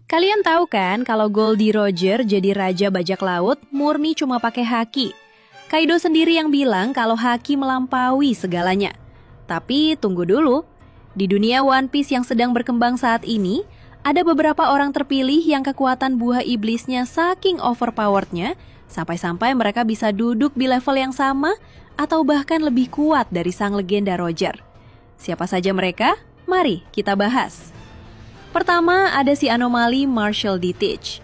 Kalian tahu kan kalau Goldie Roger jadi raja bajak laut murni cuma pakai haki. Kaido sendiri yang bilang kalau haki melampaui segalanya. Tapi tunggu dulu, di dunia One Piece yang sedang berkembang saat ini, ada beberapa orang terpilih yang kekuatan buah iblisnya saking overpowerednya, sampai-sampai mereka bisa duduk di level yang sama atau bahkan lebih kuat dari sang legenda Roger. Siapa saja mereka? Mari kita bahas. Pertama, ada si anomali Marshall D. Teach.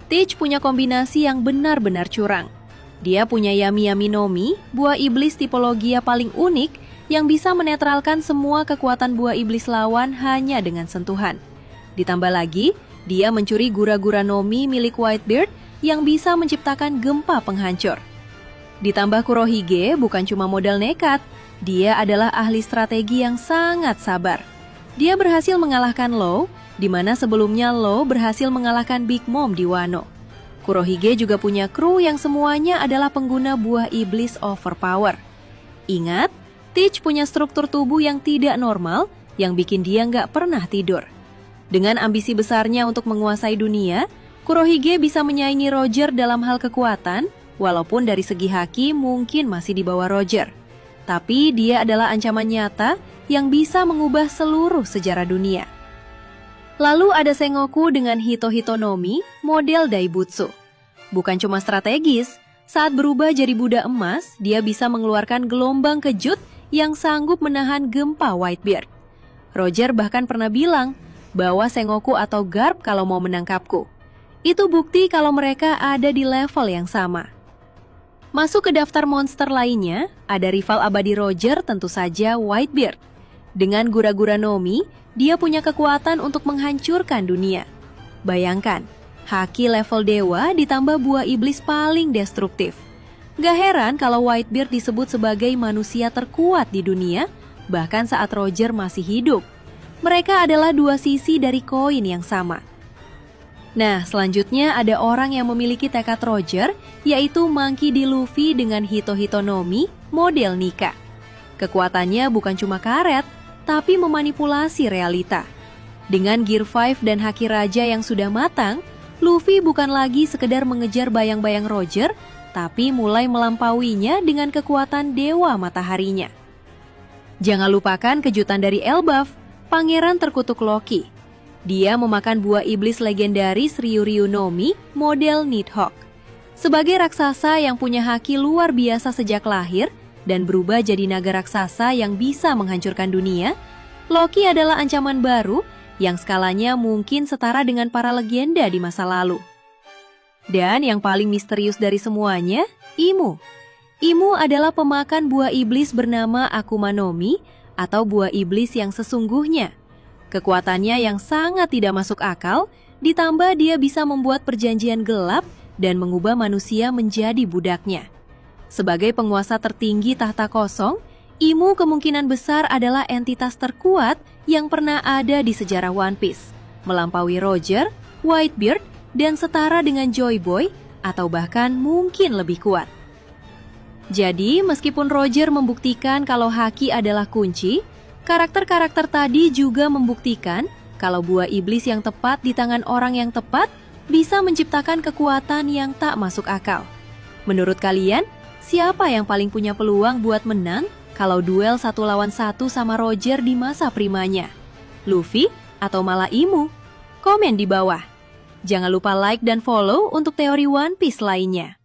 Teach punya kombinasi yang benar-benar curang. Dia punya Yami Yami Nomi, buah iblis tipologi paling unik yang bisa menetralkan semua kekuatan buah iblis lawan hanya dengan sentuhan. Ditambah lagi, dia mencuri gura-gura Nomi milik Whitebeard yang bisa menciptakan gempa penghancur. Ditambah Kurohige bukan cuma modal nekat, dia adalah ahli strategi yang sangat sabar. Dia berhasil mengalahkan Law, di mana sebelumnya Law berhasil mengalahkan Big Mom di Wano. Kurohige juga punya kru yang semuanya adalah pengguna buah iblis overpower. Ingat, Teach punya struktur tubuh yang tidak normal, yang bikin dia nggak pernah tidur. Dengan ambisi besarnya untuk menguasai dunia, Kurohige bisa menyaingi Roger dalam hal kekuatan, walaupun dari segi haki mungkin masih di bawah Roger. Tapi dia adalah ancaman nyata yang bisa mengubah seluruh sejarah dunia. Lalu ada Sengoku dengan Hito-Hito Nomi, model Daibutsu. Bukan cuma strategis, saat berubah jadi Buddha emas, dia bisa mengeluarkan gelombang kejut yang sanggup menahan gempa Whitebeard. Roger bahkan pernah bilang, bawa Sengoku atau Garp kalau mau menangkapku. Itu bukti kalau mereka ada di level yang sama. Masuk ke daftar monster lainnya, ada rival abadi Roger tentu saja Whitebeard. Dengan gura-gura Nomi, dia punya kekuatan untuk menghancurkan dunia. Bayangkan, haki level dewa ditambah buah iblis paling destruktif. Gak heran kalau Whitebeard disebut sebagai manusia terkuat di dunia, bahkan saat Roger masih hidup. Mereka adalah dua sisi dari koin yang sama. Nah, selanjutnya ada orang yang memiliki tekad Roger, yaitu Monkey D. Luffy dengan Hito-Hito Nomi, model Nika. Kekuatannya bukan cuma karet, tapi memanipulasi realita. Dengan Gear 5 dan Haki Raja yang sudah matang, Luffy bukan lagi sekedar mengejar bayang-bayang Roger, tapi mulai melampauinya dengan kekuatan Dewa Mataharinya. Jangan lupakan kejutan dari Elbaf, Pangeran Terkutuk Loki. Dia memakan buah iblis legendaris Ryuryu Nomi, model Nidhogg. Sebagai raksasa yang punya haki luar biasa sejak lahir, dan berubah jadi naga raksasa yang bisa menghancurkan dunia, Loki adalah ancaman baru yang skalanya mungkin setara dengan para legenda di masa lalu. Dan yang paling misterius dari semuanya, Imu. Imu adalah pemakan buah iblis bernama Akuma Nomi atau buah iblis yang sesungguhnya. Kekuatannya yang sangat tidak masuk akal, ditambah dia bisa membuat perjanjian gelap dan mengubah manusia menjadi budaknya. Sebagai penguasa tertinggi tahta kosong, Imu kemungkinan besar adalah entitas terkuat yang pernah ada di sejarah One Piece, melampaui Roger, Whitebeard, dan setara dengan Joy Boy, atau bahkan mungkin lebih kuat. Jadi, meskipun Roger membuktikan kalau haki adalah kunci, karakter-karakter tadi juga membuktikan kalau buah iblis yang tepat di tangan orang yang tepat bisa menciptakan kekuatan yang tak masuk akal. Menurut kalian, siapa yang paling punya peluang buat menang kalau duel 1-1 sama Roger di masa primanya? Luffy atau malah Imu? Komen di bawah. Jangan lupa like dan follow untuk teori One Piece lainnya.